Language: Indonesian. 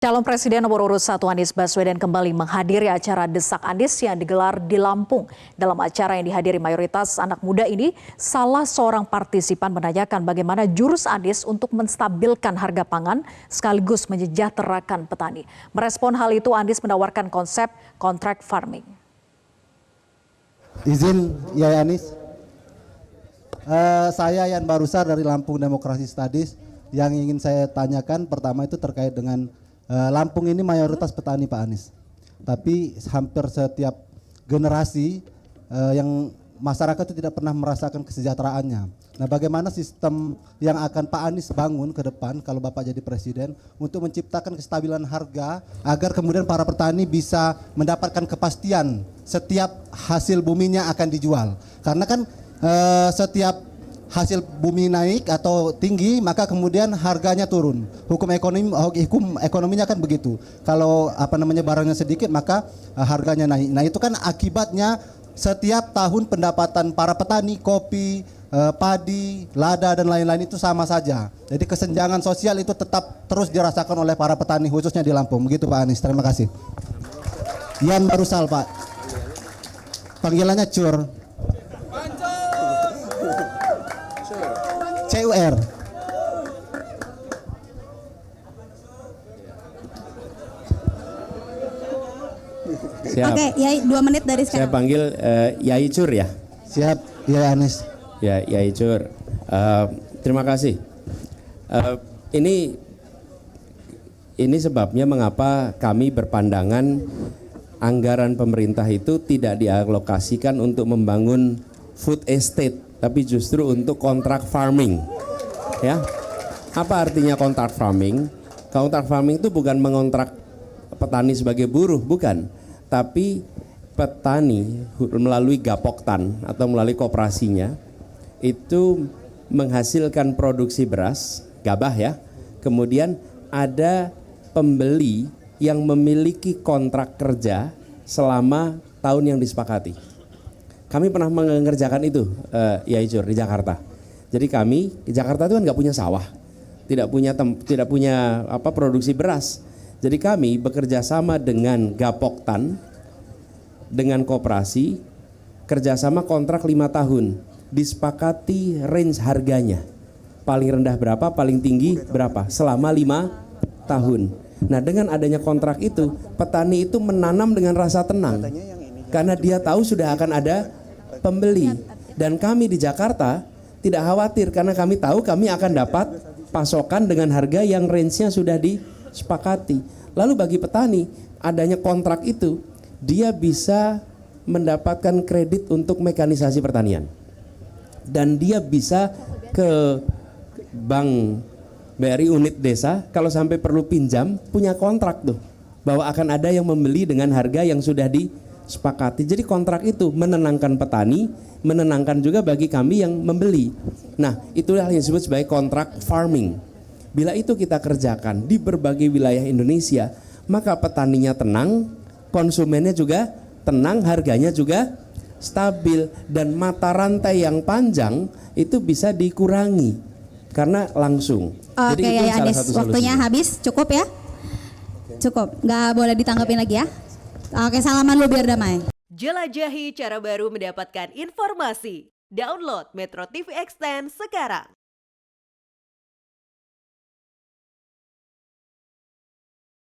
Calon Presiden nomor urut 1 Anies Baswedan kembali menghadiri acara Desak Anies yang digelar di Lampung. Dalam acara yang dihadiri mayoritas anak muda ini, salah seorang partisipan menanyakan bagaimana jurus Anies untuk menstabilkan harga pangan sekaligus menyejahterakan petani. Merespon hal itu, Anies menawarkan konsep contract farming. Izin ya Anies, saya Yan Barusar dari Lampung Demokrasi Studies. Yang ingin saya tanyakan pertama itu terkait dengan Lampung ini mayoritas petani Pak Anies, tapi hampir setiap generasi yang masyarakat itu tidak pernah merasakan kesejahteraannya. Nah, bagaimana sistem yang akan Pak Anies bangun ke depan kalau Bapak jadi presiden untuk menciptakan kestabilan harga agar kemudian para petani bisa mendapatkan kepastian setiap hasil buminya akan dijual. Karena kan setiap hasil bumi naik atau tinggi maka kemudian harganya turun. Hukum ekonominya kan begitu. Kalau barangnya sedikit maka harganya naik. Nah, itu kan akibatnya setiap tahun pendapatan para petani kopi, padi, lada dan lain-lain itu sama saja. Jadi kesenjangan sosial itu tetap terus dirasakan oleh para petani khususnya di Lampung. Begitu Pak Anies. Terima kasih. Yan Barusal Pak. Panggilannya Cur. CUR. Siap. Oke, Yai 2 menit dari sekarang. Saya panggil Yai Cur ya. Siap, Yai Anies. Ya, Yai Cur. Terima kasih. Ini sebabnya mengapa kami berpandangan anggaran pemerintah itu tidak dialokasikan untuk membangun food estate, tapi justru untuk kontrak farming. Ya, apa artinya kontrak farming? Kontrak farming itu bukan mengontrak petani sebagai buruh, bukan. Tapi petani melalui gapoktan atau melalui koperasinya itu menghasilkan produksi beras, gabah ya. Kemudian ada pembeli yang memiliki kontrak kerja selama tahun yang disepakati. Kami pernah mengerjakan itu, Yai Cur, di Jakarta. Jadi kami di Jakarta itu kan nggak punya sawah, tidak punya produksi beras. Jadi kami bekerja sama dengan Gapoktan, dengan koperasi, kerjasama kontrak 5 tahun, disepakati range harganya. Paling rendah berapa, paling tinggi berapa, selama 5 tahun. Nah, dengan adanya kontrak itu, petani itu menanam dengan rasa tenang, karena dia tahu sudah akan ada pembeli. Dan kami di Jakarta tidak khawatir karena kami tahu kami akan dapat pasokan dengan harga yang range-nya sudah disepakati. Lalu bagi petani, adanya kontrak itu, dia bisa mendapatkan kredit untuk mekanisasi pertanian. Dan dia bisa ke bank BRI unit desa, kalau sampai perlu pinjam, punya kontrak tuh, bahwa akan ada yang membeli dengan harga yang sudah disepakati. Jadi kontrak itu menenangkan petani, menenangkan juga bagi kami yang membeli. Nah, itulah yang disebut sebagai kontrak farming. Bila itu kita kerjakan di berbagai wilayah Indonesia, maka petaninya tenang, konsumennya juga tenang, harganya juga stabil, dan mata rantai yang panjang itu bisa dikurangi karena langsung. Oke, ya Anies, waktunya habis, cukup ya? Cukup, nggak boleh ditanggapin lagi ya? Oke, salaman lu biar damai. Jelajahi cara baru mendapatkan informasi. Download Metro TV Extend sekarang.